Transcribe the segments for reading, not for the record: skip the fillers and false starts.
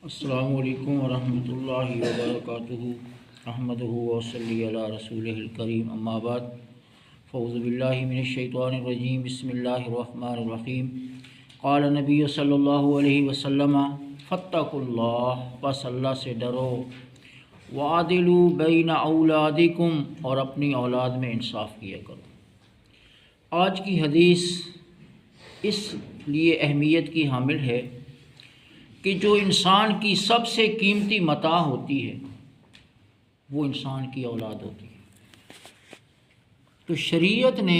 السلام علیکم ورحمۃ اللہ وبرکاتہ احمدہ وصلی علی رسولہ الکریم اما بعد فاعوذ باللہ من الشیطان الرجیم بسم اللہ الرحمن الرحیم قال نبی صلی اللہ علیہ وسلم فاتقوا اللہ، بس اللہ سے ڈرو، وعدلوا بین اولادکم، اور اپنی اولاد میں انصاف کیا کرو۔ آج کی حدیث اس لیے اہمیت کی حامل ہے کہ جو انسان کی سب سے قیمتی متاع ہوتی ہے وہ انسان کی اولاد ہوتی ہے۔ تو شریعت نے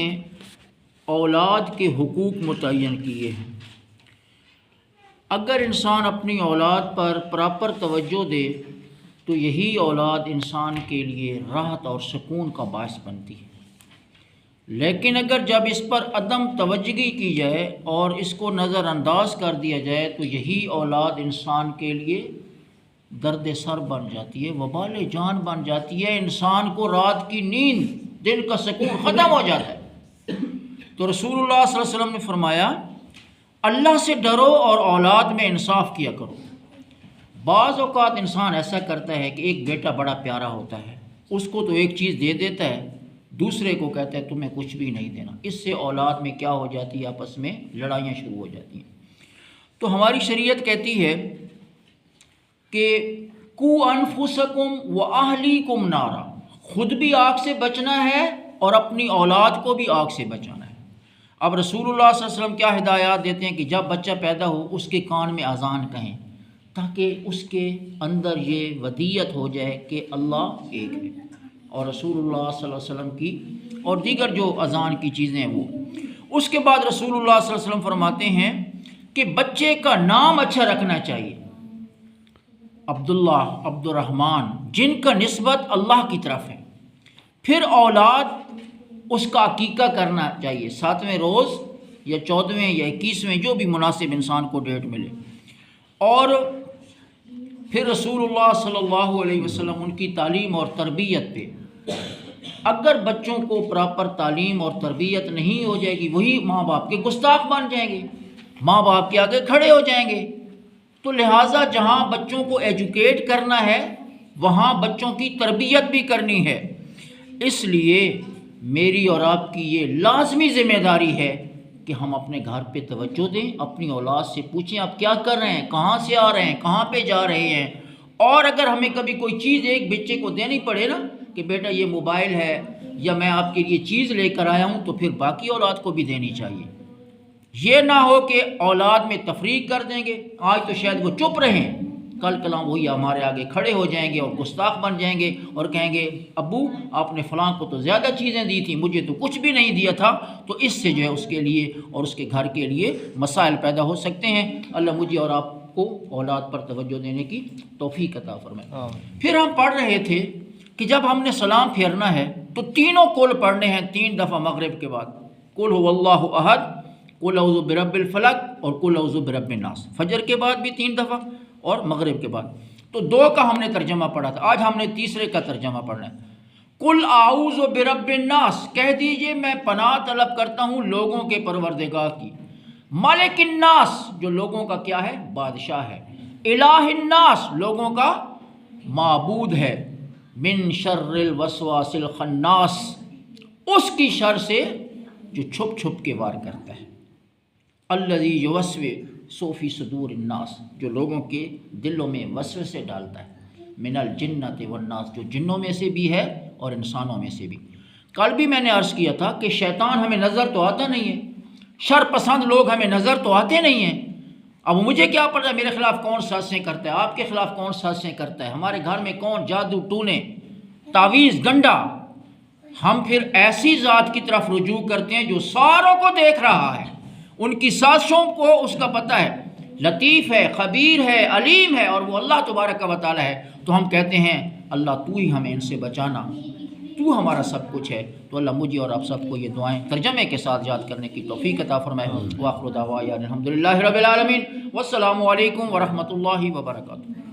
اولاد کے حقوق متعین کیے ہیں۔ اگر انسان اپنی اولاد پر پراپر توجہ دے تو یہی اولاد انسان کے لیے راحت اور سکون کا باعث بنتی ہے، لیکن اگر جب اس پر عدم توجہی کی جائے اور اس کو نظر انداز کر دیا جائے تو یہی اولاد انسان کے لیے درد سر بن جاتی ہے، وبال جان بن جاتی ہے، انسان کو رات کی نیند، دن کا سکون ختم ہو جاتا ہے۔ تو رسول اللہ صلی اللہ علیہ وسلم نے فرمایا اللہ سے ڈرو اور اولاد میں انصاف کیا کرو۔ بعض اوقات انسان ایسا کرتا ہے کہ ایک بیٹا بڑا پیارا ہوتا ہے، اس کو تو ایک چیز دے دیتا ہے، دوسرے کو کہتا ہے تمہیں کچھ بھی نہیں دینا۔ اس سے اولاد میں کیا ہو جاتی ہے؟ آپس میں لڑائیاں شروع ہو جاتی ہیں۔ تو ہماری شریعت کہتی ہے کہ قوا انفسکم واہلیکم نارا، خود بھی آگ سے بچنا ہے اور اپنی اولاد کو بھی آگ سے بچانا ہے۔ اب رسول اللہ صلی اللہ علیہ وسلم کیا ہدایات دیتے ہیں کہ جب بچہ پیدا ہو اس کے کان میں اذان کہیں تاکہ اس کے اندر یہ ودیت ہو جائے کہ اللہ ایک ہے، اور رسول اللہ صلی اللہ علیہ وسلم کی اور دیگر جو اذان کی چیزیں ہیں وہ۔ اس کے بعد رسول اللہ صلی اللہ علیہ وسلم فرماتے ہیں کہ بچے کا نام اچھا رکھنا چاہیے، عبداللہ، عبد الرحمن، جن کا نسبت اللہ کی طرف ہے۔ پھر اولاد اس کا عقیقہ کرنا چاہیے 7ویں روز یا 14ویں یا 21ویں، جو بھی مناسب انسان کو ڈیٹ ملے۔ اور پھر رسول اللہ صلی اللہ علیہ وسلم ان کی تعلیم اور تربیت پہ، اگر بچوں کو پراپر تعلیم اور تربیت نہیں ہو جائے گی وہی ماں باپ کے گستاخ بن جائیں گے، ماں باپ کے آگے کھڑے ہو جائیں گے۔ تو لہٰذا جہاں بچوں کو ایجوکیٹ کرنا ہے وہاں بچوں کی تربیت بھی کرنی ہے۔ اس لیے میری اور آپ کی یہ لازمی ذمہ داری ہے کہ ہم اپنے گھر پہ توجہ دیں، اپنی اولاد سے پوچھیں آپ کیا کر رہے ہیں، کہاں سے آ رہے ہیں، کہاں پہ جا رہے ہیں۔ اور اگر ہمیں کبھی کوئی چیز ایک بچے کو دینی پڑے نا کہ بیٹا یہ موبائل ہے یا میں آپ کے لیے چیز لے کر آیا ہوں، تو پھر باقی اولاد کو بھی دینی چاہیے۔ یہ نہ ہو کہ اولاد میں تفریق کر دیں گے، آج تو شاید وہ چپ رہیں، کل کلام وہی ہمارے آگے کھڑے ہو جائیں گے اور گستاخ بن جائیں گے اور کہیں گے ابو آپ نے فلاں کو تو زیادہ چیزیں دی تھیں، مجھے تو کچھ بھی نہیں دیا تھا۔ تو اس سے جو ہے اس کے لیے اور اس کے گھر کے لیے مسائل پیدا ہو سکتے ہیں۔ اللہ مجھے اور آپ کو اولاد پر توجہ دینے کی توفیق عطا فرمائے۔ پھر ہم پڑھ رہے تھے کہ جب ہم نے سلام پھیرنا ہے تو تینوں قل پڑھنے ہیں 3 دفعہ مغرب کے بعد، قل هو اللہ احد، قل اعوذ برب الفلق اور قل اعوذ برب الناس۔ فجر کے بعد بھی 3 دفعہ اور مغرب کے بعد۔ تو 2 کا ہم نے ترجمہ پڑھا تھا، آج ہم نے تیسرے کا ترجمہ پڑھنا ہے۔ قل اعوذ برب الناس، کہہ دیجئے میں پناہ طلب کرتا ہوں لوگوں کے پروردگار کی، مالک الناس، جو لوگوں کا کیا ہے؟ بادشاہ ہے، الہ الناس، لوگوں کا معبود ہے، من شر الوسواس الخناس، اس کی شر سے جو چھپ چھپ کے وار کرتا ہے، الذی یوسوس فی صدور الناس، جو لوگوں کے دلوں میں وسوسے ڈالتا ہے، من الجنۃ والناس، جو جنوں میں سے بھی ہے اور انسانوں میں سے بھی۔ کل بھی میں نے عرض کیا تھا کہ شیطان ہمیں نظر تو آتا نہیں ہے، شر پسند لوگ ہمیں نظر تو آتے نہیں ہیں۔ اب مجھے کیا پتا میرے خلاف کون سازشیں کرتا ہے، آپ کے خلاف کون سازشیں کرتا ہے، ہمارے گھر میں کون جادو ٹونے تعویذ گنڈا۔ ہم پھر ایسی ذات کی طرف رجوع کرتے ہیں جو ساروں کو دیکھ رہا ہے، ان کی سازشوں کو اس کا پتہ ہے، لطیف ہے، خبیر ہے، علیم ہے، اور وہ اللہ تبارک و تعالی ہے۔ تو ہم کہتے ہیں اللہ تو ہی ہمیں ان سے بچانا، تو ہمارا سب کچھ ہے۔ تو اللہ مجھے اور آپ سب کو یہ دعائیں ترجمے کے ساتھ یاد کرنے کی توفیق عطا فرمائے۔ وآخر دعوانا الحمدللہ رب العالمین، والسلام علیکم ورحمۃ اللہ وبرکاتہ۔